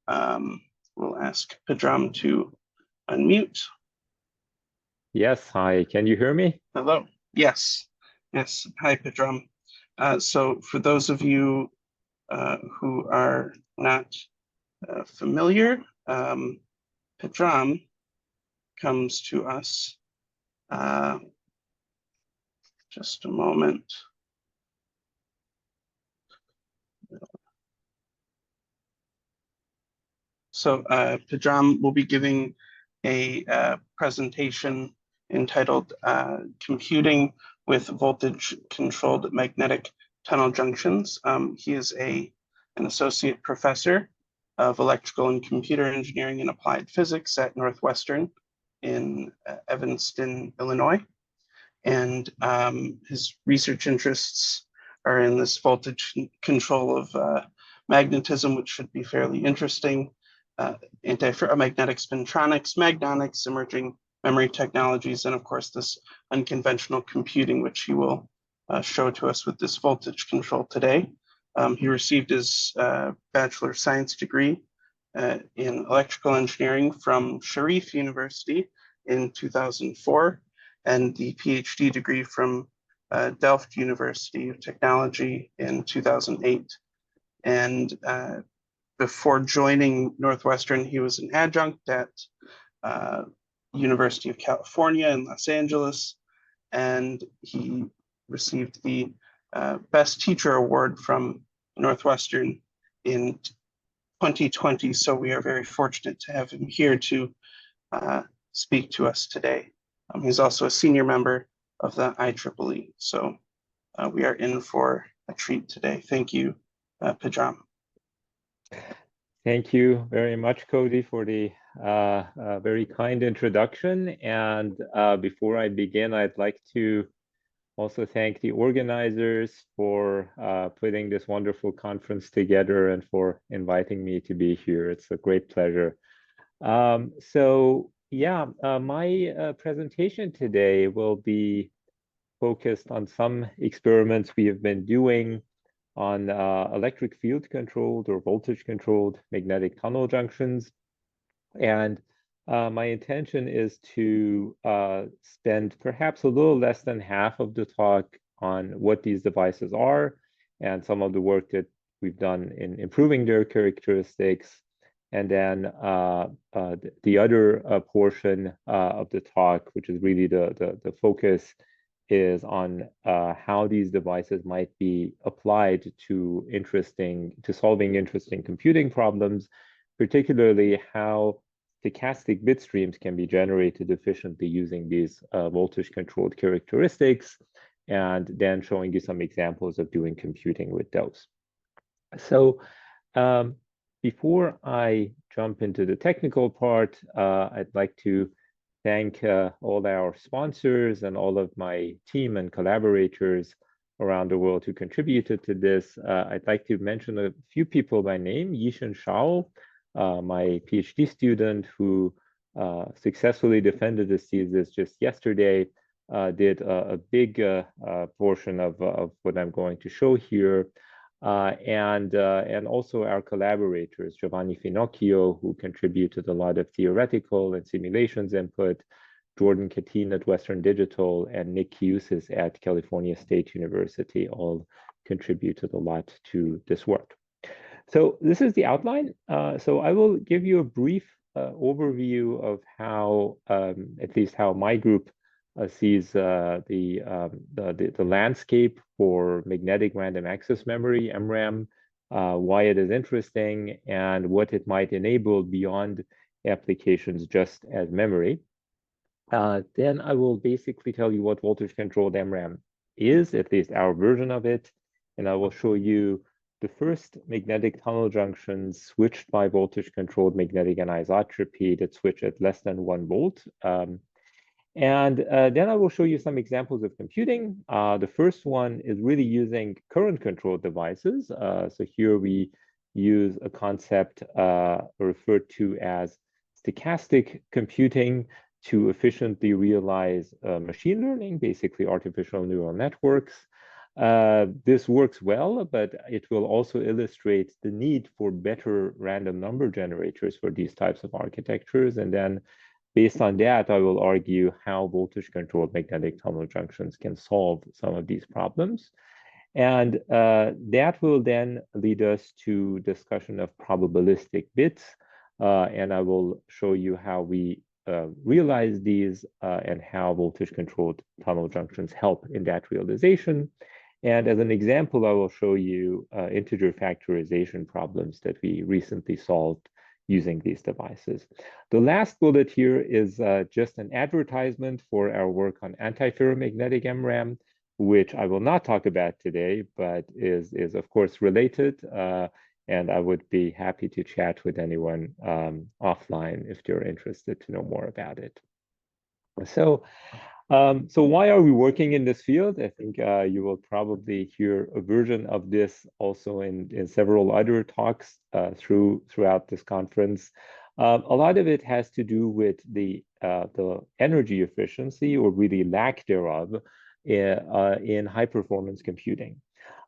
we'll ask Pedram to unmute. Yes, hi, can you hear me? Hello. Yes. Yes. Hi, Pedram. So for those of you who are not familiar, Pedram comes to us. Just a moment. So Pedram will be giving a presentation entitled Computing with Voltage-Controlled Magnetic Tunnel Junctions. He is an associate professor of electrical and computer engineering and applied physics at Northwestern in Evanston, Illinois. And his research interests are in this voltage control of magnetism, which should be fairly interesting, anti-ferromagnetic spintronics, magnonics, emerging memory technologies, and of course this unconventional computing, which he will show to us with this voltage control today. He received his Bachelor of Science degree in electrical engineering from Sharif University in 2004, and the PhD degree from Delft University of Technology in 2008. And before joining Northwestern, he was an adjunct at University of California in Los Angeles, and he received the Best Teacher Award from Northwestern in 2020. So we are very fortunate to have him here to speak to us today. He's also a senior member of the IEEE. So we are in for a treat today. Thank you, Pedram. Thank you very much, Cody, for the very kind introduction. And before I begin, I'd like to also thank the organizers for putting this wonderful conference together and for inviting me to be here. It's a great pleasure. My presentation today will be focused on some experiments we have been doing on electric field controlled or voltage controlled magnetic tunnel junctions. And my intention is to spend perhaps a little less than half of the talk on what these devices are and some of the work that we've done in improving their characteristics. And then the other portion of the talk, which is really the focus, is on how these devices might be applied to solving interesting computing problems, particularly how stochastic bit streams can be generated efficiently using these voltage-controlled characteristics, and then showing you some examples of doing computing with those. So before I jump into the technical part, I'd like to thank all our sponsors and all of my team and collaborators around the world who contributed to this. I'd like to mention a few people by name. Yishan Shao, my PhD student who successfully defended his thesis just yesterday, did a big portion of what I'm going to show here. And also our collaborators, Giovanni Finocchio, who contributed a lot of theoretical and simulations input, Jordan Katine at Western Digital, and Nick Kiusis at California State University all contributed a lot to this work. So this is the outline. So I will give you a brief overview of how, at least how my group sees the landscape for magnetic random access memory, MRAM, why it is interesting, and what it might enable beyond applications just as memory. Then I will basically tell you what voltage-controlled MRAM is, at least our version of it, and I will show you the first magnetic tunnel junctions switched by voltage-controlled magnetic anisotropy that switch at less than 1 volt. And then I will show you some examples of computing. The first one is really using current-controlled devices. So here we use a concept referred to as stochastic computing to efficiently realize machine learning, basically artificial neural networks. This works well, but it will also illustrate the need for better random number generators for these types of architectures. And then based on that, I will argue how voltage-controlled magnetic tunnel junctions can solve some of these problems. And that will then lead us to discussion of probabilistic bits. And I will show you how we realize these and how voltage-controlled tunnel junctions help in that realization. And as an example, I will show you integer factorization problems that we recently solved using these devices. The last bullet here is just an advertisement for our work on antiferromagnetic MRAM, which I will not talk about today, but is of course related. And I would be happy to chat with anyone offline if you're interested to know more about it. So why are we working in this field? I think you will probably hear a version of this also in several other talks throughout this conference. A lot of it has to do with the energy efficiency, or really lack thereof, in high-performance computing.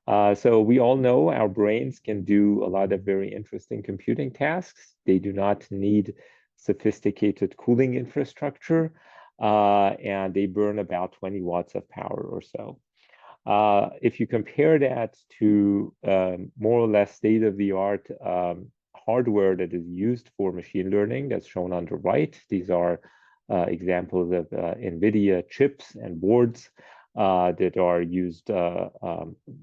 So we all know our brains can do a lot of very interesting computing tasks. They do not need sophisticated cooling infrastructure. And they burn about 20 watts of power or so. If you compare that to more or less state-of-the-art hardware that is used for machine learning, that's shown on the right, these are examples of NVIDIA chips and boards that are used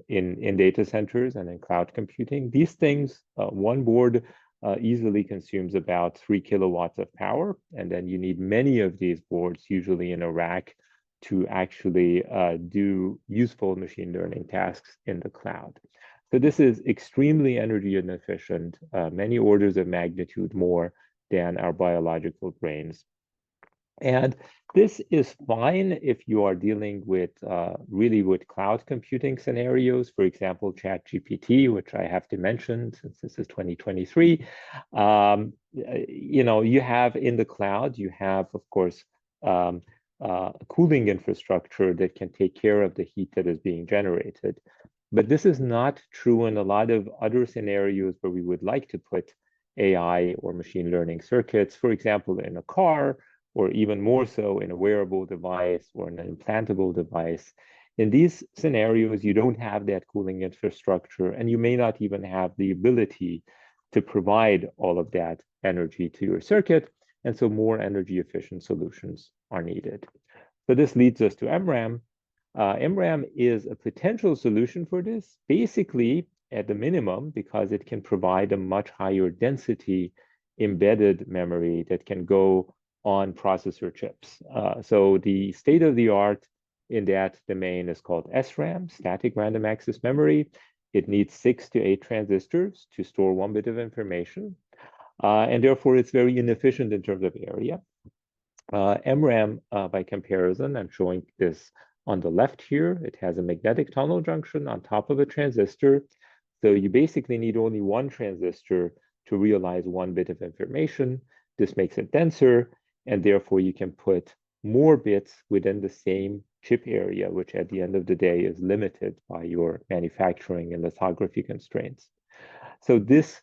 in data centers and in cloud computing. These things, one board easily consumes about 3 kilowatts of power. And then you need many of these boards, usually in a rack, to actually do useful machine learning tasks in the cloud. So this is extremely energy inefficient, many orders of magnitude more than our biological brains. And this is fine if you are dealing with really with cloud computing scenarios, for example, ChatGPT, which I have to mention since this is 2023. You know, you have in the cloud, you have, of course, a cooling infrastructure that can take care of the heat that is being generated. But this is not true in a lot of other scenarios where we would like to put AI or machine learning circuits, for example, in a car, or even more so in a wearable device or an implantable device. In these scenarios, you don't have that cooling infrastructure, and you may not even have the ability to provide all of that energy to your circuit, and so more energy efficient solutions are needed. So this leads us to MRAM. MRAM is a potential solution for this, basically at the minimum, because it can provide a much higher density embedded memory that can go on processor chips. So the state-of-the-art in that domain is called SRAM, static random access memory. It needs 6 to 8 transistors to store 1 bit of information. And therefore, it's very inefficient in terms of area. MRAM, by comparison, I'm showing this on the left here. It has a magnetic tunnel junction on top of a transistor. So you basically need only 1 transistor to realize 1 bit of information. This makes it denser, and therefore you can put more bits within the same chip area, which at the end of the day is limited by your manufacturing and lithography constraints. So this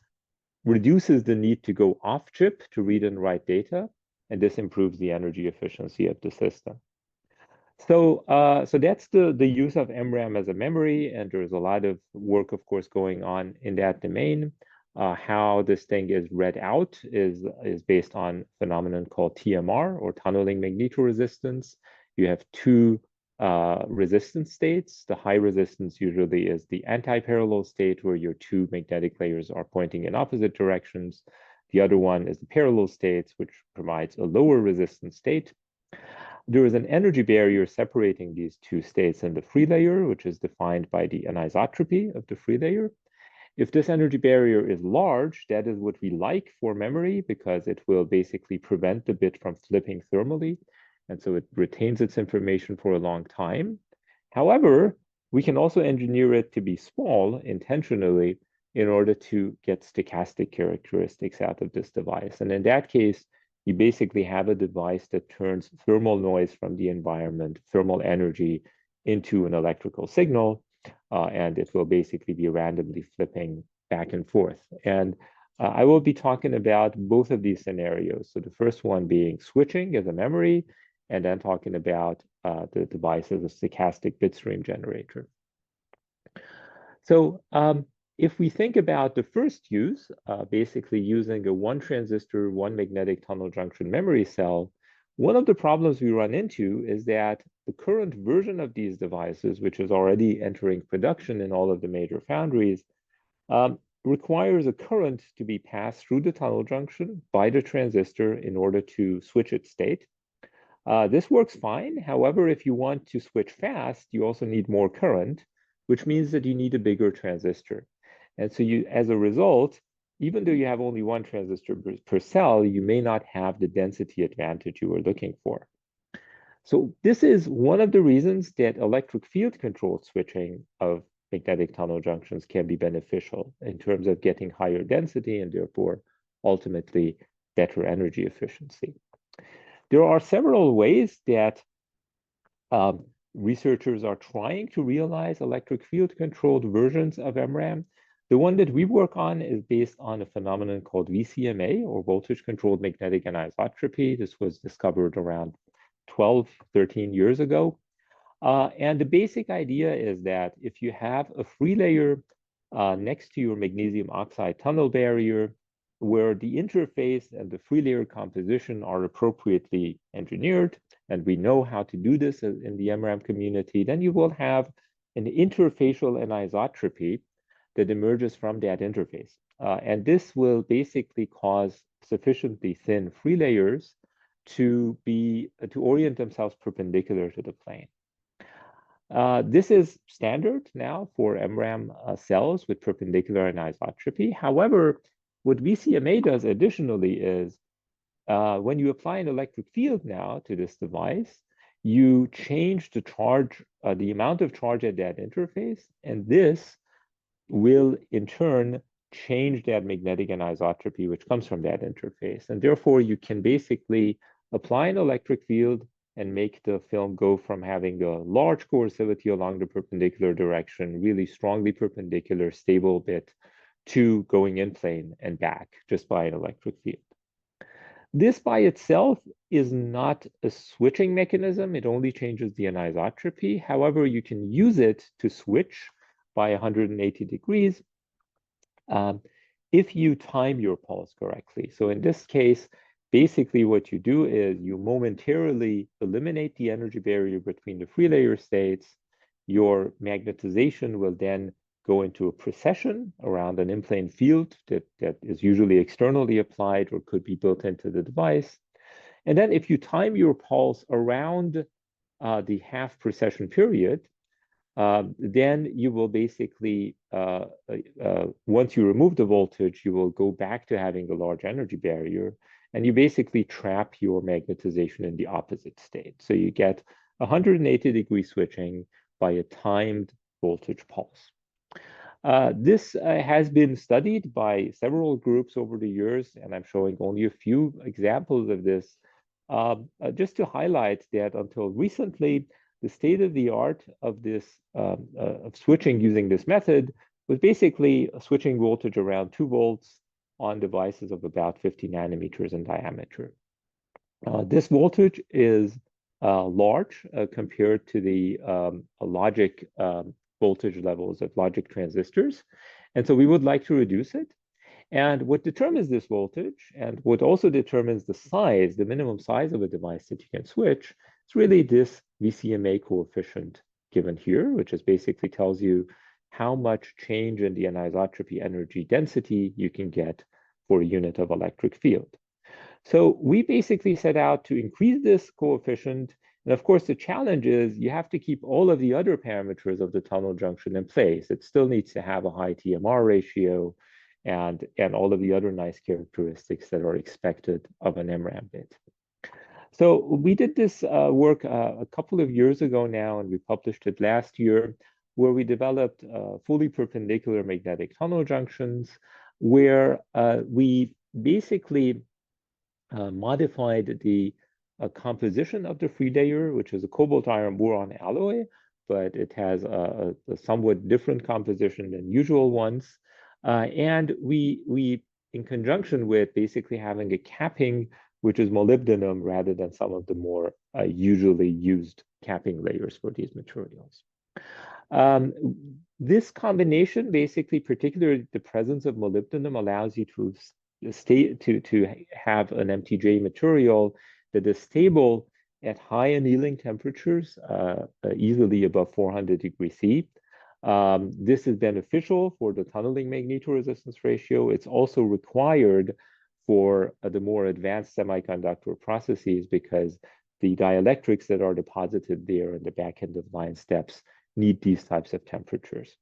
reduces the need to go off chip to read and write data, and this improves the energy efficiency of the system. So, so that's the use of MRAM as a memory, and there's a lot of work, of course, going on in that domain. How this thing is read out is based on a phenomenon called TMR, or tunneling magnetoresistance. You have 2 resistance states. The high resistance usually is the anti-parallel state, where your 2 magnetic layers are pointing in opposite directions. The other one is the parallel states, which provides a lower resistance state. There is an energy barrier separating these 2 states in the free layer, which is defined by the anisotropy of the free layer. If this energy barrier is large, that is what we like for memory, because it will basically prevent the bit from flipping thermally, and so it retains its information for a long time. However, we can also engineer it to be small intentionally in order to get stochastic characteristics out of this device. And in that case, you basically have a device that turns thermal noise from the environment, thermal energy, into an electrical signal. and it will basically be randomly flipping back and forth. And I will be talking about both of these scenarios. So the first one being switching as a memory, and then talking about the device as a stochastic bitstream generator. So if we think about the first use, basically using a one transistor, one magnetic tunnel junction memory cell, one of the problems we run into is that the current version of these devices, which is already entering production in all of the major foundries, requires a current to be passed through the tunnel junction by the transistor in order to switch its state. This works fine. However, if you want to switch fast, you also need more current, which means that you need a bigger transistor. And so you, as a result, even though you have only one transistor per cell, you may not have the density advantage you were looking for. So this is one of the reasons that electric field controlled switching of magnetic tunnel junctions can be beneficial in terms of getting higher density and therefore ultimately better energy efficiency. There are several ways that researchers are trying to realize electric field controlled versions of MRAM. The one that we work on is based on a phenomenon called VCMA, or voltage controlled magnetic anisotropy. This was discovered around 12, 13 years ago. And the basic idea is that if you have a free layer next to your magnesium oxide tunnel barrier, where the interface and the free layer composition are appropriately engineered, and we know how to do this in the MRAM community, then you will have an interfacial anisotropy that emerges from that interface. And this will basically cause sufficiently thin free layers to orient themselves perpendicular to the plane. This is standard now for MRAM cells with perpendicular anisotropy. However, what VCMA does additionally is when you apply an electric field now to this device, you change the charge, the amount of charge at that interface, and this will in turn change that magnetic anisotropy which comes from that interface. And therefore, you can basically apply an electric field and make the film go from having a large coercivity along the perpendicular direction, really strongly perpendicular, stable bit, to going in plane and back just by an electric field. This by itself is not a switching mechanism. It only changes the anisotropy. However, you can use it to switch by 180 degrees if you time your pulse correctly. So in this case, basically what you do is you momentarily eliminate the energy barrier between the free layer states. Your magnetization will then go into a precession around an in-plane field that is usually externally applied or could be built into the device. And then if you time your pulse around the half precession period, then you will basically, once you remove the voltage, you will go back to having a large energy barrier, and you basically trap your magnetization in the opposite state. So you get 180-degree switching by a timed voltage pulse. This has been studied by several groups over the years, and I'm showing only a few examples of this, just to highlight that until recently, the state of the art of this of switching using this method was basically a switching voltage around 2 volts on devices of about 50 nanometers in diameter. This voltage is large compared to the logic voltage levels of logic transistors. And so we would like to reduce it. And what determines this voltage and what also determines the size, the minimum size of a device that you can switch, is really this VCMA coefficient given here, which is basically tells you how much change in the anisotropy energy density you can get for a unit of electric field. So we basically set out to increase this coefficient. And of course, the challenge is you have to keep all of the other parameters of the tunnel junction in place. It still needs to have a high TMR ratio and all of the other nice characteristics that are expected of an MRAM bit. So we did this work a couple of years ago now, and we published it last year, where we developed fully perpendicular magnetic tunnel junctions, where we basically modified the composition of the free layer, which is a cobalt iron boron alloy, but it has a somewhat different composition than usual ones. And we, in conjunction with basically having a capping, which is molybdenum rather than some of the more usually used capping layers for these materials. This combination, basically, particularly the presence of molybdenum, allows you to have an MTJ material that is stable at high annealing temperatures, easily above 400 degrees C. This is beneficial for the tunneling magnetoresistance ratio. It's also required for the more advanced semiconductor processes because the dielectrics that are deposited there in the back end of line steps need these types of temperatures.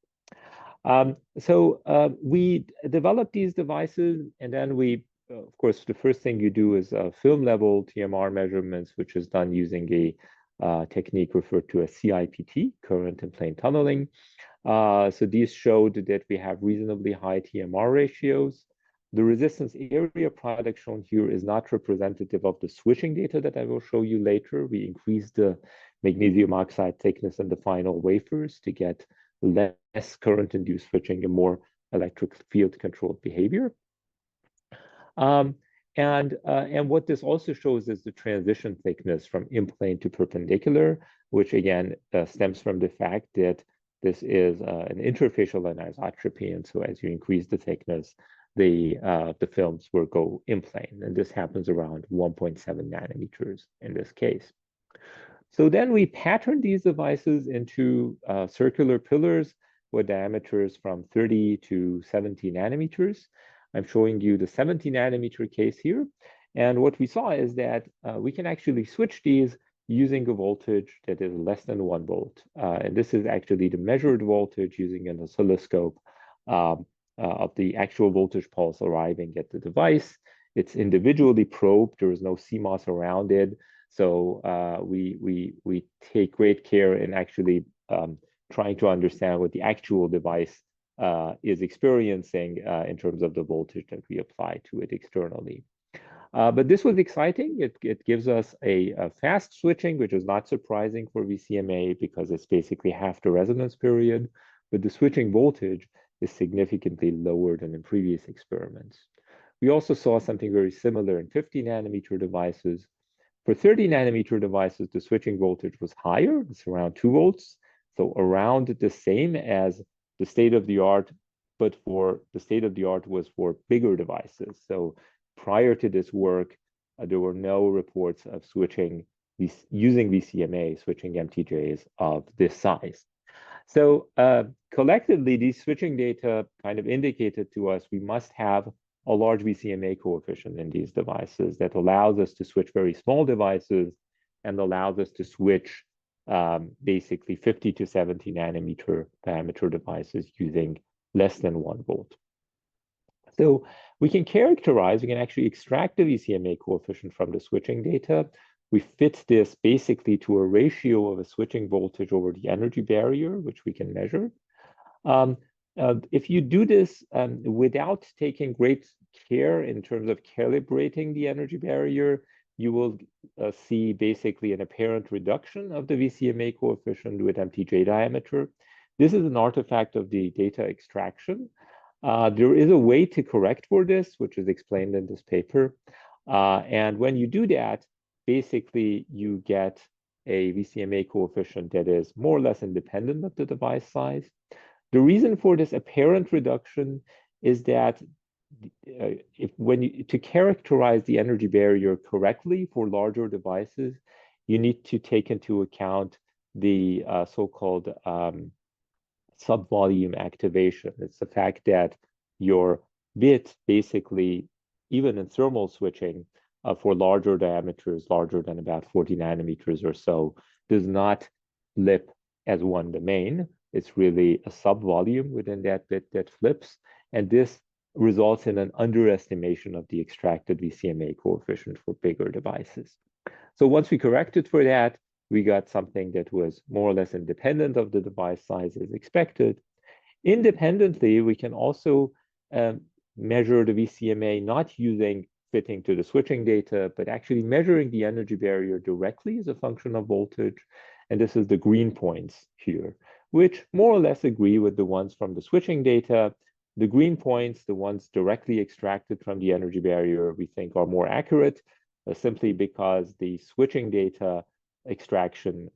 We developed these devices, and then we, of course, the first thing you do is film level TMR measurements, which is done using a technique referred to as CIPT, current and plane tunneling. So these showed that we have reasonably high TMR ratios. The resistance area product shown here is not representative of the switching data that I will show you later. We increased the magnesium oxide thickness in the final wafers to get less current-induced switching and more electric field controlled behavior. And what this also shows is the transition thickness from in-plane to perpendicular, which again stems from the fact that this is an interfacial anisotropy, and so as you increase the thickness, the films will go in plane, and this happens around 1.7 nanometers in this case. So then we patterned these devices into circular pillars with diameters from 30 to 70 nanometers. I'm showing you the 70 nanometer case here, and what we saw is that we can actually switch these using a voltage that is less than 1 volt. And this is actually the measured voltage using an oscilloscope of the actual voltage pulse arriving at the device. It's individually probed. There is no CMOS around it. So we take great care in actually trying to understand what the actual device is experiencing in terms of the voltage that we apply to it externally. But this was exciting. It gives us a fast switching, which is not surprising for VCMA because it's basically half the resonance period, but the switching voltage is significantly lower than in previous experiments. We also saw something very similar in 50 nanometer devices. For 30 nanometer devices, the switching voltage was higher. It's around 2 volts, so around the same as the state of the art, but for the state of the art was for bigger devices. So prior to this work, there were no reports of switching using VCMA, switching MTJs of this size. So collectively, these switching data kind of indicated to us we must have a large VCMA coefficient in these devices that allows us to switch very small devices and allows us to switch basically 50 to 70 nanometer diameter devices using less than 1 volt. So we can actually extract the VCMA coefficient from the switching data. We fit this basically to a ratio of a switching voltage over the energy barrier, which we can measure. If you do this without taking great care in terms of calibrating the energy barrier, you will see basically an apparent reduction of the VCMA coefficient with MTJ diameter. This is an artifact of the data extraction. There is a way to correct for this, which is explained in this paper. And when you do that, basically you get a VCMA coefficient that is more or less independent of the device size. The reason for this apparent reduction is that to characterize the energy barrier correctly for larger devices, you need to take into account the so-called subvolume activation. It's the fact that your bit basically, even in thermal switching for larger diameters, larger than about 40 nanometers or so, does not flip as one domain. It's really a subvolume within that bit that flips. And this results in an underestimation of the extracted VCMA coefficient for bigger devices. So once we corrected for that, we got something that was more or less independent of the device size as expected. Independently, we can also measure the VCMA not using fitting to the switching data, but actually measuring the energy barrier directly as a function of voltage. and this is the green points here, which more or less agree with the ones from the switching data. The green points, the ones directly extracted from the energy barrier, we think are more accurate, simply because the switching data extraction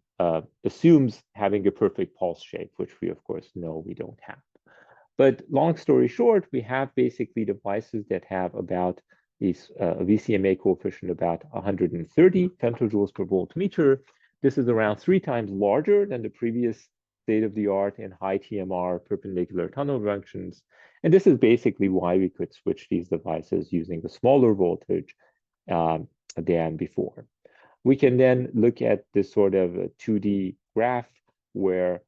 assumes having a perfect pulse shape, which we of course know we don't have. But long story short, we have basically devices that have about these VCMA coefficient about 130 femtojoules per voltmeter. This is around 3 times larger than the previous state-of-the-art in high TMR perpendicular tunnel junctions. And this is basically why we could switch these devices using a smaller voltage than before. We can then look at this sort of 2D graph where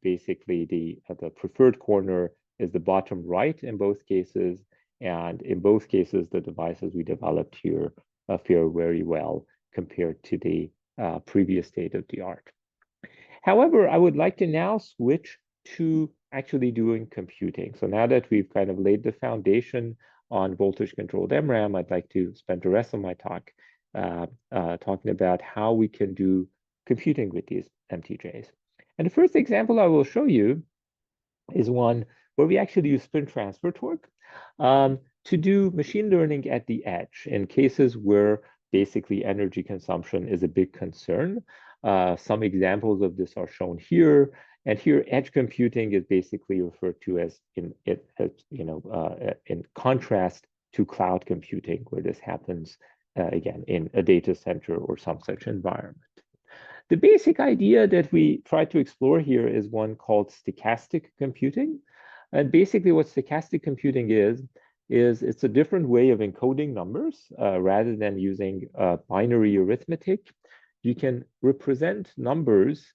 basically the preferred corner is the bottom right in both cases. And in both cases, the devices we developed here fare very well compared to the previous state-of-the-art. However, I would like to now switch to actually doing computing. So now that we've kind of laid the foundation on voltage-controlled MRAM, I'd like to spend the rest of my talk talking about how we can do computing with these MTJs. And the first example I will show you is one where we actually use spin transfer torque to do machine learning at the edge in cases where basically energy consumption is a big concern. Some examples of this are shown here. And here, edge computing is basically referred to as in contrast to cloud computing, where this happens again in a data center or some such environment. The basic idea that we try to explore here is one called stochastic computing. And basically what stochastic computing is it's a different way of encoding numbers rather than using binary arithmetic. You can represent numbers,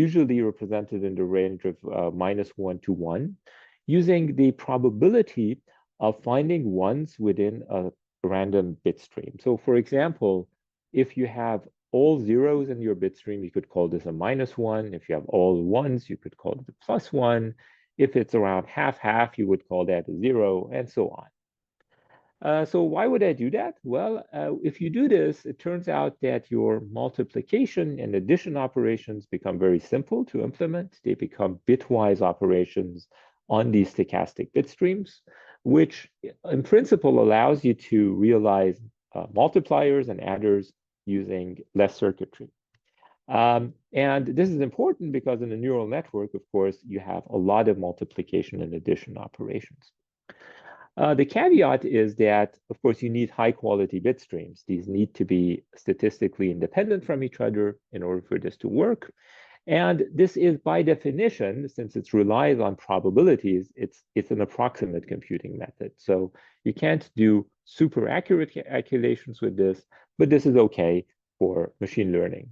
usually represented in the range of -1 to 1, using the probability of finding ones within a random bit stream. So for example, if you have all zeros in your bit stream, you could call this a -1. If you have all ones, you could call it a +1. If it's around half-half, you would call that a 0, and so on. So why would I do that? Well, if you do this, it turns out that your multiplication and addition operations become very simple to implement. They become bitwise operations on these stochastic bit streams, which in principle allows you to realize multipliers and adders using less circuitry. And this is important because in a neural network, of course, you have a lot of multiplication and addition operations. The caveat is that, of course, you need high quality bit streams. These need to be statistically independent from each other in order for this to work. And this is by definition, since it relies on probabilities, it's an approximate computing method. So you can't do super accurate calculations with this, but this is okay for machine learning.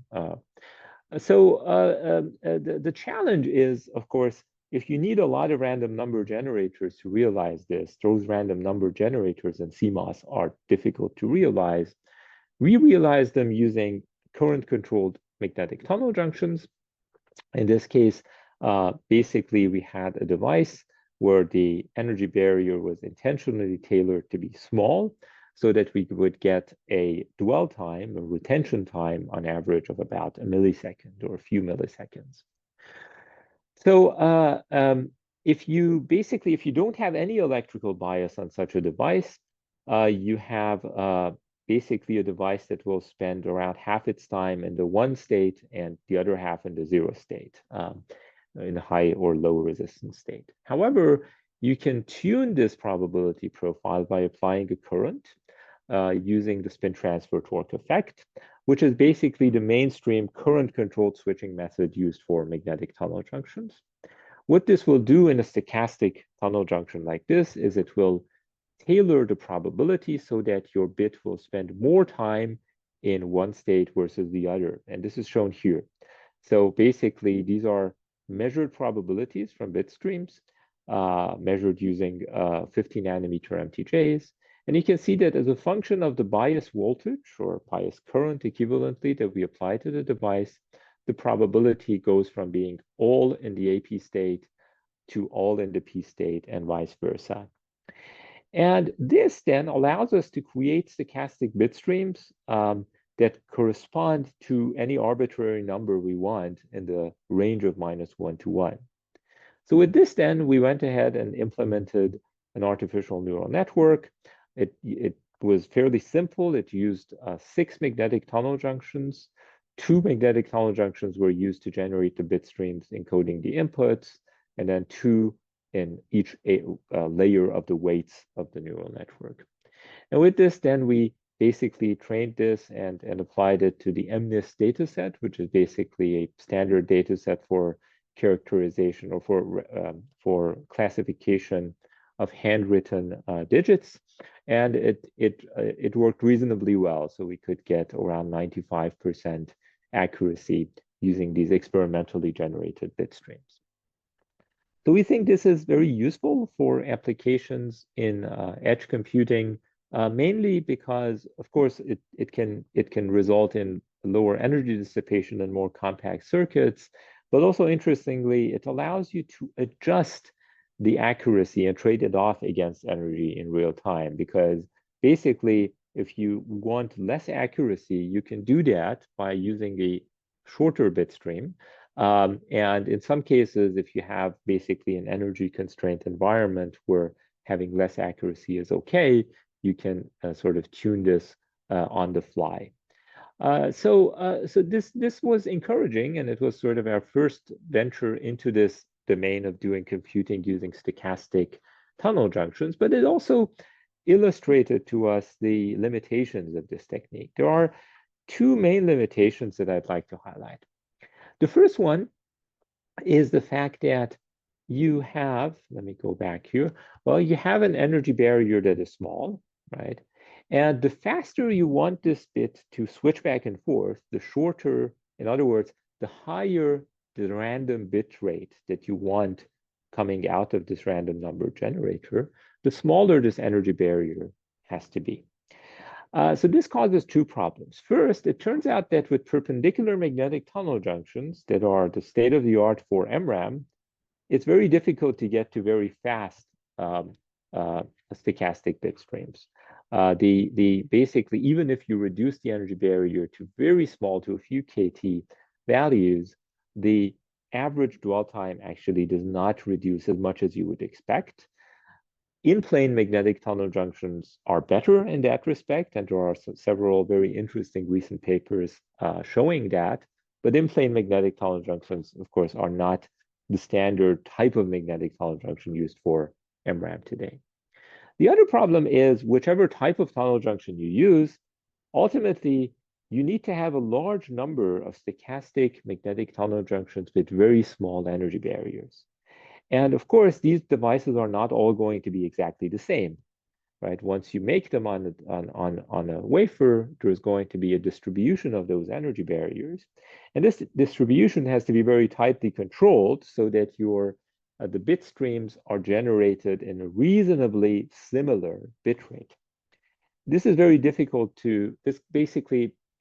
The challenge is, of course, if you need a lot of random number generators to realize this, those random number generators in CMOS are difficult to realize. We realize them using current-controlled magnetic tunnel junctions. In this case, basically, we had a device where the energy barrier was intentionally tailored to be small so that we would get a dwell time, a retention time on average of about a millisecond or a few milliseconds. So if you don't have any electrical bias on such a device, you have basically a device that will spend around half its time in the 1 state and the other half in the 0 state, in the high or low resistance state. However, you can tune this probability profile by applying a current using the spin transfer torque effect, which is basically the mainstream current-controlled switching method used for magnetic tunnel junctions. What this will do in a stochastic tunnel junction like this is it will tailor the probability so that your bit will spend more time in one state versus the other. And this is shown here. So basically, these are measured probabilities from bit streams, measured using 50 nanometer MTJs. And you can see that as a function of the bias voltage or bias current equivalently that we apply to the device, the probability goes from being all in the AP state to all in the P state and vice versa. And this then allows us to create stochastic bit streams that correspond to any arbitrary number we want in the range of -1 to 1. So with this, then we went ahead and implemented an artificial neural network. It was fairly simple. It used 6 magnetic tunnel junctions. 2 magnetic tunnel junctions were used to generate the bit streams encoding the inputs, and then 2 in each layer of the weights of the neural network. And with this, then we basically trained this and applied it to the MNIST dataset, which is basically a standard dataset for characterization or for classification of handwritten digits. And it worked reasonably well. So we could get around 95% accuracy using these experimentally generated bit streams. So we think this is very useful for applications in edge computing, mainly because, of course, it can result in lower energy dissipation and more compact circuits, but also interestingly, it allows you to adjust the accuracy and trade it off against energy in real time. Because basically, if you want less accuracy, you can do that by using a shorter bit stream. And in some cases, if you have basically an energy constraint environment where having less accuracy is okay, you can sort of tune this on the fly. So this was encouraging, and it was sort of our first venture into this domain of doing computing using stochastic tunnel junctions, but it also illustrated to us the limitations of this technique. There are 2 main limitations that I'd like to highlight. The first one is the fact that you have, let me go back here, well, you have an energy barrier that is small, right? And the faster you want this bit to switch back and forth, the shorter, in other words, the higher the random bit rate that you want coming out of this random number generator, the smaller this energy barrier has to be. So this causes 2 problems. First, it turns out that with perpendicular magnetic tunnel junctions that are the state-of-the-art for MRAM, it's very difficult to get to very fast stochastic bit streams. Basically, even if you reduce the energy barrier to very small, to a few KT values, the average dwell time actually does not reduce as much as you would expect. In-plane magnetic tunnel junctions are better in that respect, and there are several very interesting recent papers showing that. But in-plane magnetic tunnel junctions, of course, are not the standard type of magnetic tunnel junction used for MRAM today. The other problem is whichever type of tunnel junction you use, ultimately, you need to have a large number of stochastic magnetic tunnel junctions with very small energy barriers. And of course, these devices are not all going to be exactly the same, right? Once you make them on a wafer, there's going to be a distribution of those energy barriers. And this distribution has to be very tightly controlled so that the bit streams are generated in a reasonably similar bit rate. This is very difficult to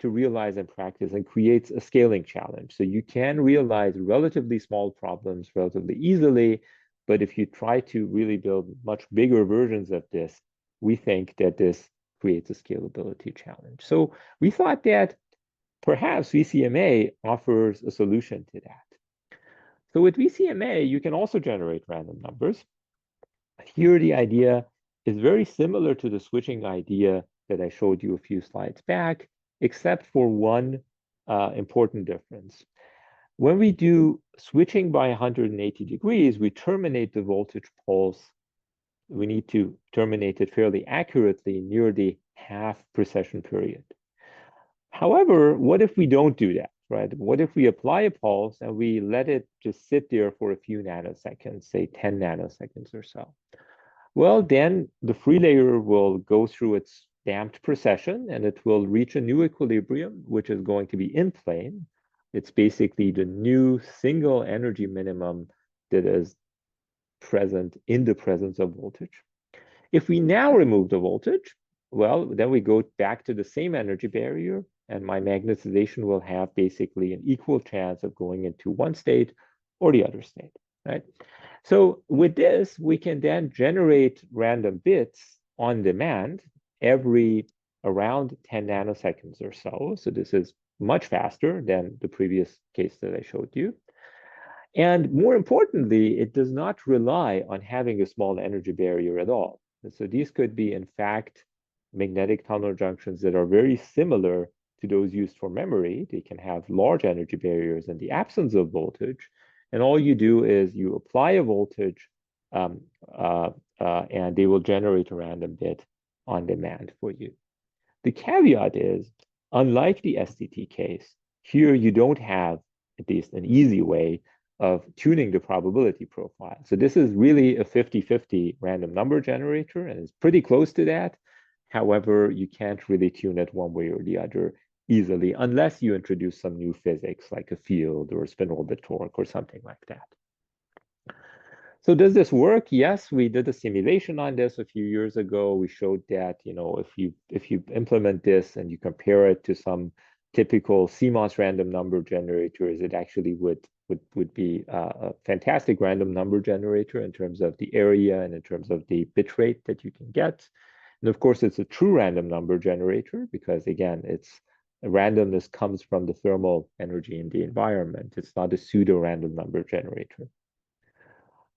realize in practice and creates a scaling challenge. So you can realize relatively small problems relatively easily, but if you try to really build much bigger versions of this, we think that this creates a scalability challenge. So we thought that perhaps VCMA offers a solution to that. So with VCMA, you can also generate random numbers. Here, the idea is very similar to the switching idea that I showed you a few slides back, except for one important difference. When we do switching by 180 degrees, we terminate the voltage pulse. We need to terminate it fairly accurately near the half precession period. However, what if we don't do that, right? What if we apply a pulse and we let it just sit there for a few nanoseconds, say 10 nanoseconds or so? Well, then the free layer will go through its damped precession and it will reach a new equilibrium, which is going to be in plane. It's basically the new single energy minimum that is present in the presence of voltage. If we now remove the voltage, well, then we go back to the same energy barrier and my magnetization will have basically an equal chance of going into one state or the other state, right? So with this, we can then generate random bits on demand every around 10 nanoseconds or so. So this is much faster than the previous case that I showed you. And more importantly, it does not rely on having a small energy barrier at all. And so these could be, in fact, magnetic tunnel junctions that are very similar to those used for memory. They can have large energy barriers in the absence of voltage. And all you do is you apply a voltage and they will generate a random bit on demand for you. The caveat is, unlike the STT case, here you don't have at least an easy way of tuning the probability profile. So this is really a 50-50 random number generator, and it's pretty close to that. However, you can't really tune it one way or the other easily unless you introduce some new physics like a field or a spin orbit torque or something like that. So does this work? Yes, we did a simulation on this a few years ago. We showed that, you know, if you implement this and you compare it to some typical CMOS random number generators, it actually would be a fantastic random number generator in terms of the area and in terms of the bit rate that you can get. And of course, it's a true random number generator because, again, it's randomness comes from the thermal energy in the environment. It's not a pseudo random number generator.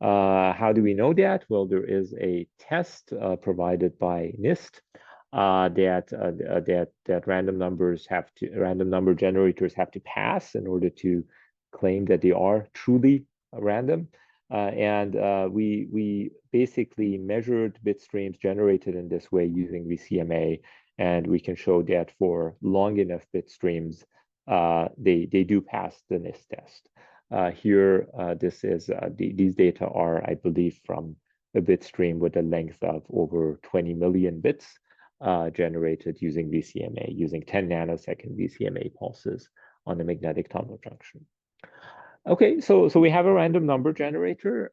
How do we know that? Well, there is a test provided by NIST that random number generators have to pass in order to claim that they are truly random. We basically measured bit streams generated in this way using VCMA, and we can show that for long enough bit streams, they do pass the NIST test. Here, these data are, I believe, from a bit stream with a length of over 20 million bits generated using VCMA, using 10 nanosecond VCMA pulses on the magnetic tunnel junction. Okay, so we have a random number generator.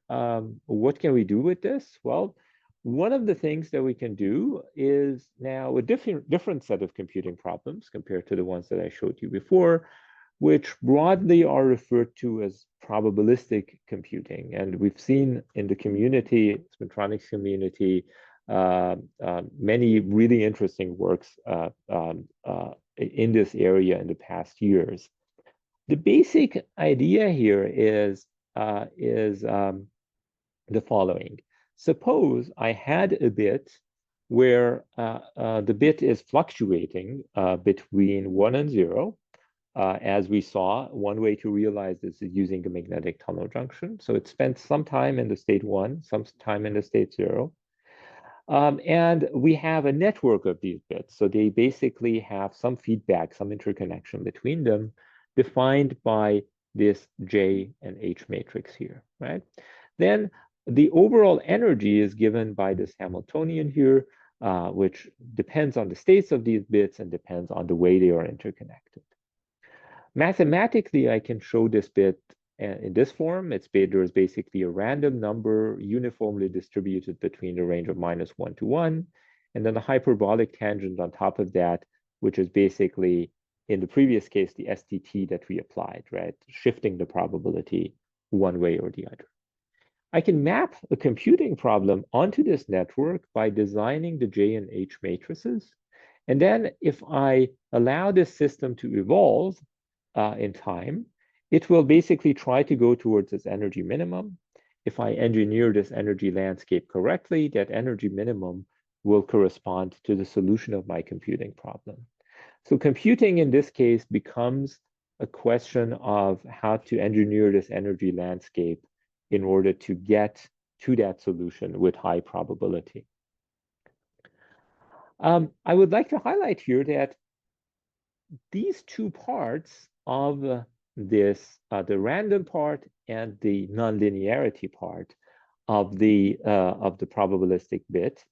What can we do with this? Well, one of the things that we can do is now a different set of computing problems compared to the ones that I showed you before, which broadly are referred to as probabilistic computing. And we've seen in the community, spintronics community, many really interesting works in this area in the past years. The basic idea here is the following. Suppose I had a bit where the bit is fluctuating between 1 and 0. As we saw, one way to realize this is using a magnetic tunnel junction. So it spent some time in the state 1, some time in the state 0. And we have a network of these bits. So they basically have some feedback, some interconnection between them, defined by this J and H matrix here, right? Then the overall energy is given by this Hamiltonian here, which depends on the states of these bits and depends on the way they are interconnected. Mathematically, I can show this bit in this form. There's basically a random number uniformly distributed between the range of -1 to 1, and then a hyperbolic tangent on top of that, which is basically, in the previous case, the STT that we applied, right? Shifting the probability one way or the other. I can map a computing problem onto this network by designing the J and H matrices. And then if I allow this system to evolve in time, it will basically try to go towards its energy minimum. If I engineer this energy landscape correctly, that energy minimum will correspond to the solution of my computing problem. So computing in this case becomes a question of how to engineer this energy landscape in order to get to that solution with high probability. I would like to highlight here that these two parts of this, the random part and the nonlinearity part of the probabilistic bit,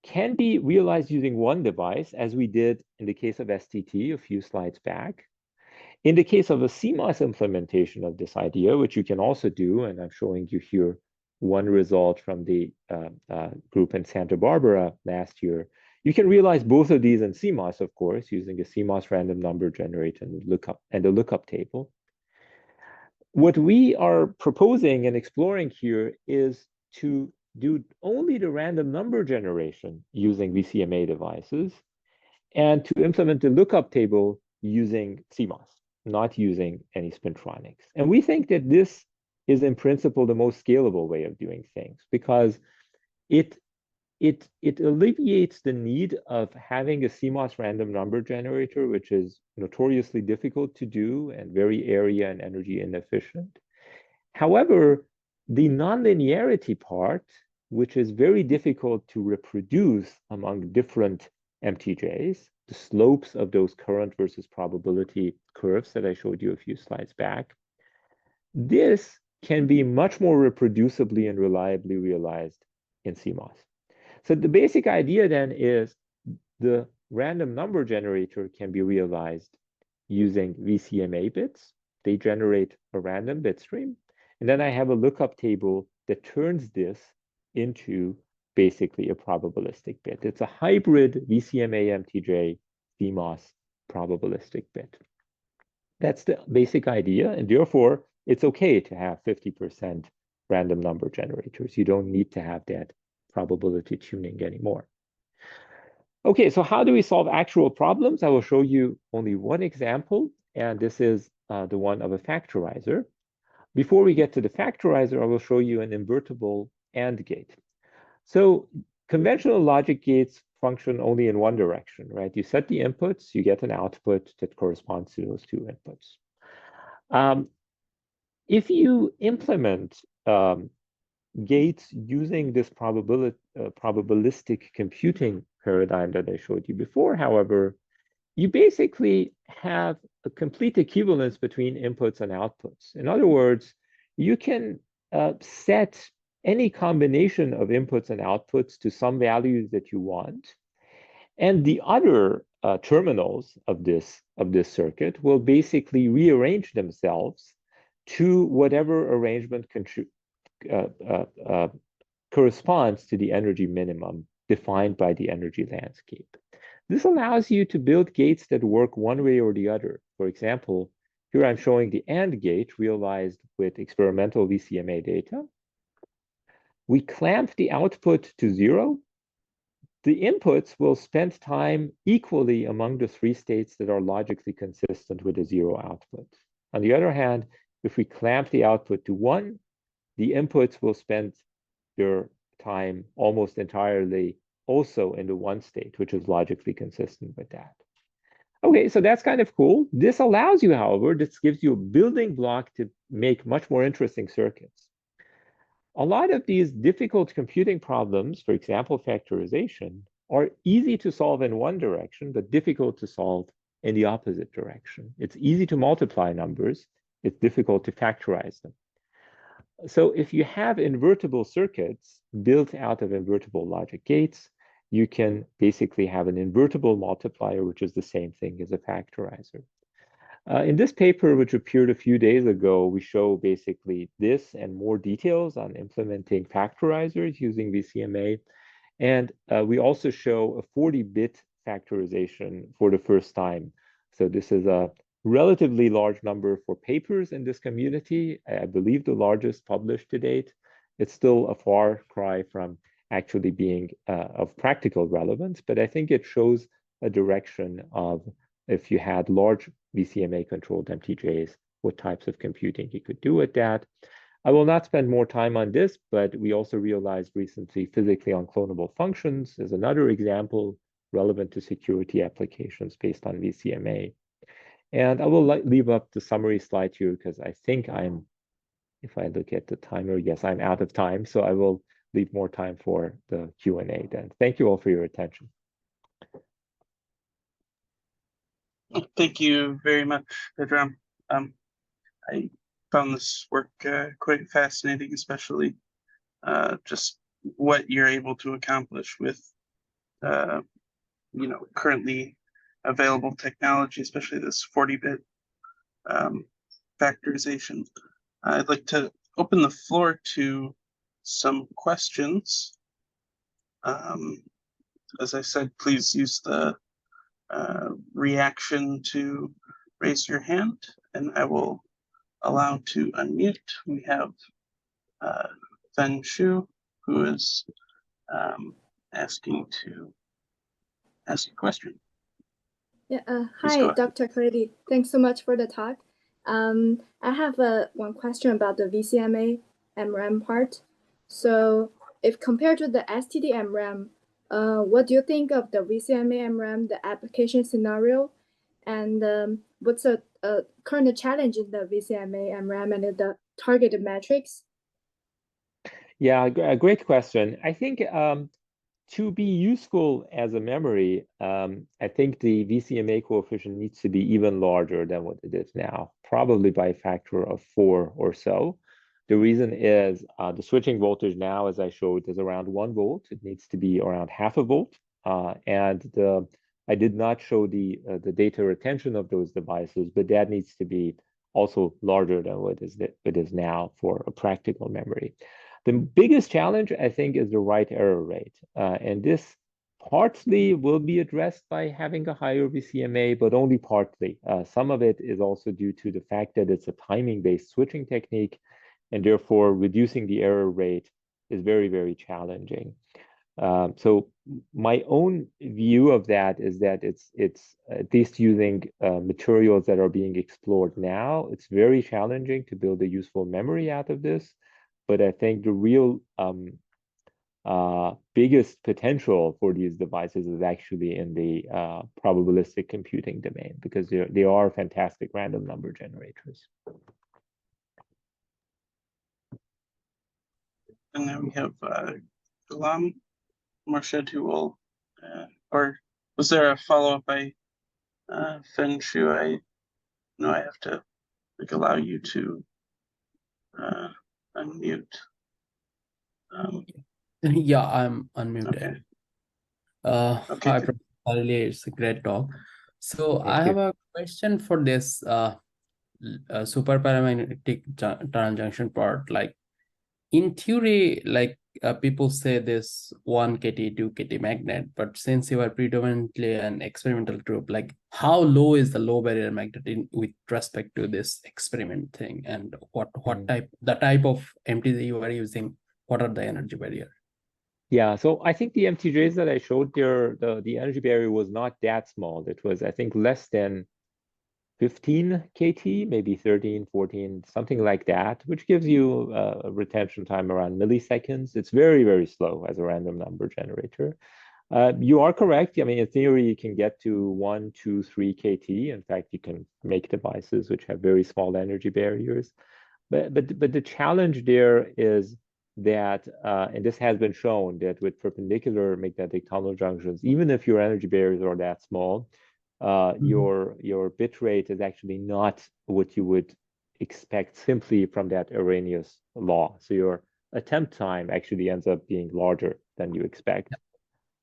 can be realized using one device, as we did in the case of STT a few slides back. In the case of a CMOS implementation of this idea, which you can also do, and I'm showing you here one result from the group in Santa Barbara last year, you can realize both of these in CMOS, of course, using a CMOS random number generator and a lookup table. What we are proposing and exploring here is to do only the random number generation using VCMA devices, and to implement the lookup table using CMOS, not using any spintronics. And we think that this is in principle the most scalable way of doing things, because it alleviates the need of having a CMOS random number generator, which is notoriously difficult to do and very area and energy inefficient. However, the nonlinearity part, which is very difficult to reproduce among different MTJs, the slopes of those current versus probability curves that I showed you a few slides back, this can be much more reproducibly and reliably realized in CMOS. So the basic idea then is the random number generator can be realized using VCMA bits. They generate a random bit stream. And then I have a lookup table that turns this into basically a probabilistic bit. It's a hybrid VCMA MTJ CMOS probabilistic bit. That's the basic idea. And therefore, it's okay to have 50% random number generators. You don't need to have that probability tuning anymore. Okay, so how do we solve actual problems? I will show you only one example, and this is the one of a factorizer. Before we get to the factorizer, I will show you an invertible AND gate. So conventional logic gates function only in one direction, right? You set the inputs, you get an output that corresponds to those two inputs. If you implement gates using this probabilistic computing paradigm that I showed you before, however, you basically have a complete equivalence between inputs and outputs. In other words, you can set any combination of inputs and outputs to some values that you want. And the other terminals of this circuit will basically rearrange themselves to whatever arrangement corresponds to the energy minimum defined by the energy landscape. This allows you to build gates that work one way or the other. For example, here I'm showing the AND gate realized with experimental VCMA data. We clamp the output to 0. The inputs will spend time equally among the 3 states that are logically consistent with a 0 output. On the other hand, if we clamp the output to 1, the inputs will spend their time almost entirely also in the 1 state, which is logically consistent with that. Okay, so that's kind of cool. This allows you, however, this gives you a building block to make much more interesting circuits. A lot of these difficult computing problems, for example, factorization, are easy to solve in one direction, but difficult to solve in the opposite direction. It's easy to multiply numbers. It's difficult to factorize them. So if you have invertible circuits built out of invertible logic gates, you can basically have an invertible multiplier, which is the same thing as a factorizer. In this paper, which appeared a few days ago, we show basically this and more details on implementing factorizers using VCMA. And we also show a 40-bit factorization for the first time. So this is a relatively large number for papers in this community. I believe the largest published to date. It's still a far cry from actually being of practical relevance, but I think it shows a direction of if you had large VCMA-controlled MTJs, what types of computing you could do with that. I will not spend more time on this, but we also realized recently physically unclonable functions is another example relevant to security applications based on VCMA. And I will leave up the summary slide here because I think I'm, if I look at the timer, yes, I'm out of time. So I will leave more time for the Q&A then. Thank you all for your attention. Thank you very much, Pedram. I found this work quite fascinating, especially just what you're able to accomplish with, currently available technology, especially this 40-bit factorization. I'd like to open the floor to some questions. As I said, please use the reaction to raise your hand, and I will allow to unmute. We have Fen Shu, who is asking to ask a question. Yeah. Please Hi, go ahead. Dr. Khalili. Thanks so much for the talk. I have one question about the VCMA-MRAM part. So, if compared to the STT-MRAM, what do you think of the VCMA-MRAM, the application scenario, and what's the current challenge in the VCMA-MRAM and the targeted metrics? Yeah, a great question. I think to be useful as a memory, I think the VCMA coefficient needs to be even larger than what it is now, probably by a factor of 4 or so. The reason is the switching voltage now, as I showed, is around 1 volt. It needs to be around half a volt. I did not show the data retention of those devices, but that needs to be also larger than what it is now for a practical memory. The biggest challenge, I think, is the write error rate. And this partly will be addressed by having a higher VCMA, but only partly. Some of it is also due to the fact that it's a timing-based switching technique, and therefore reducing the error rate is very, very challenging. So my own view of that is that it's at least using materials that are being explored now, it's very challenging to build a useful memory out of this. But I think the real biggest potential for these devices is actually in the probabilistic computing domain, because they are fantastic random number generators. And then we have Ghulam Marshad, who will, or was there a follow-up by Fen Shu? I know I have to allow you to unmute. Yeah, I'm unmuted. Okay. Okay. Hi, Professor Khalili. It's a great talk. So I have a question for this super paramagnetic junction part. Like in theory, like people say this 1 kT, 2 kT magnet, but since you are predominantly an experimental group, like how low is the low barrier magnet with respect to this experiment thing, and what type of MTJ you are using? What are the energy barrier? Yeah, so I think the MTJs that I showed there, the energy barrier was not that small. It was, I think, less than 15 kT, maybe 13, 14, something like that, which gives you a retention time around milliseconds. It's very, very slow as a random number generator. You are correct. I mean, in theory, you can get to 1, 2, 3 kT. In fact, you can make devices which have very small energy barriers. But the challenge there is that, and this has been shown, that with perpendicular magnetic tunnel junctions, even if your energy barriers are that small, your bit rate is actually not what you would expect simply from that Arrhenius law. So your attempt time actually ends up being larger than you expect.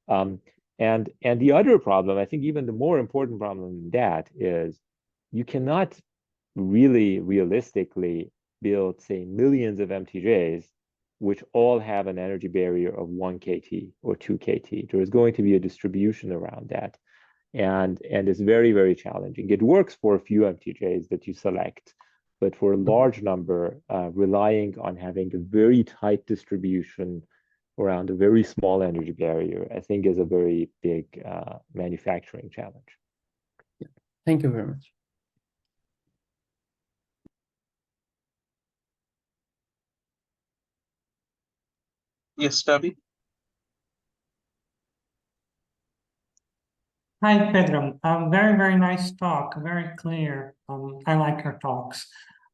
And the other problem, I think even the more important problem than that, is you cannot really realistically build, say, millions of MTJs which all have an energy barrier of 1 kT or 2 kT. There is going to be a distribution around that. And it's very, very challenging. It works for a few MTJs that you select, but for a large number, relying on having a very tight distribution around a very small energy barrier, I think is a very big manufacturing challenge. Yeah. Thank you very much. Yes, Debbie. Hi, Pedram. Very, very nice talk. Very clear. I like your talks.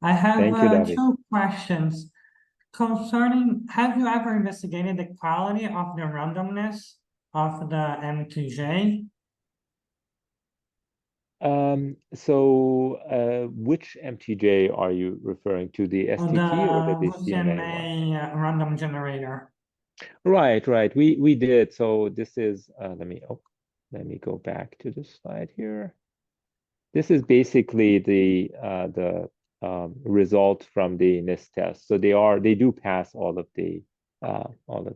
I have two questions concerning, have you ever investigated the quality of the randomness of the MTJ? Which MTJ are you referring to? The STT or the VCMA random generator? Right. We did. So this is let me go back to the slide here. This is basically the result from the NIST test. So they do pass all of the sort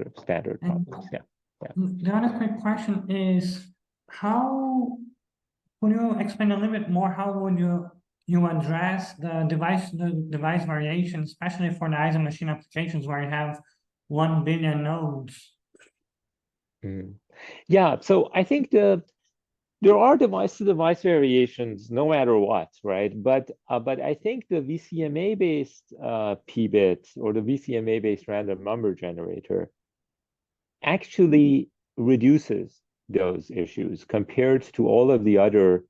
of standard problems. Yeah. The other quick question is, how could you explain a little bit more? How would you address the device variation, especially for the ISO machine applications where you have 1 billion nodes? Yeah, so I think the There are device-to-device variations, no matter what, right? But I think the VCMA-based p-bit or the VCMA-based random number generator actually reduces those issues compared to all of the other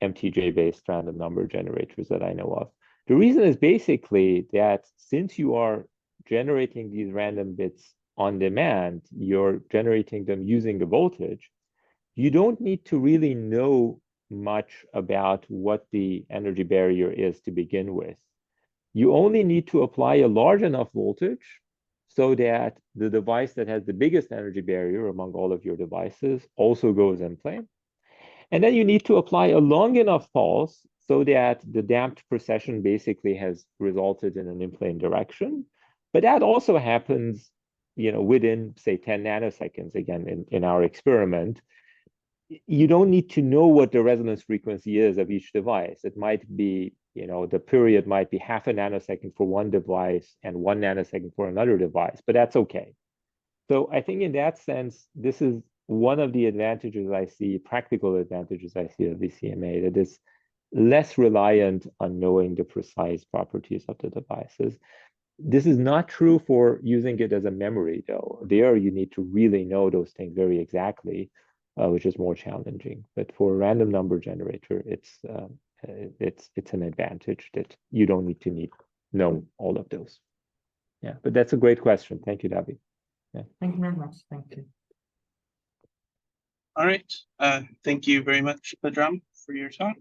MTJ-based random number generators that I know of. The reason is basically that since you are generating these random bits on demand, you're generating them using the voltage, you don't need to really know much about what the energy barrier is to begin with. You only need to apply a large enough voltage so that the device that has the biggest energy barrier among all of your devices also goes in plane. And then you need to apply a long enough pulse so that the damped precession basically has resulted in an in-plane direction. But that also happens, within, say, 10 nanoseconds, again, in our experiment. You don't need to know what the resonance frequency is of each device. It might be, the period might be half a nanosecond for one device and 1 nanosecond for another device, but that's okay. So I think in that sense, this is one of the advantages I see, practical advantages I see of VCMA, that is less reliant on knowing the precise properties of the devices. This is not true for using it as a memory, though. There you need to really know those things very exactly, which is more challenging. But for a random number generator, it's an advantage that you don't need to know all of those. Yeah, but that's a great question. Thank you, Davi. Yeah. Thank you very much. Thank you. All right. Thank you very much, Pedram, for your talk.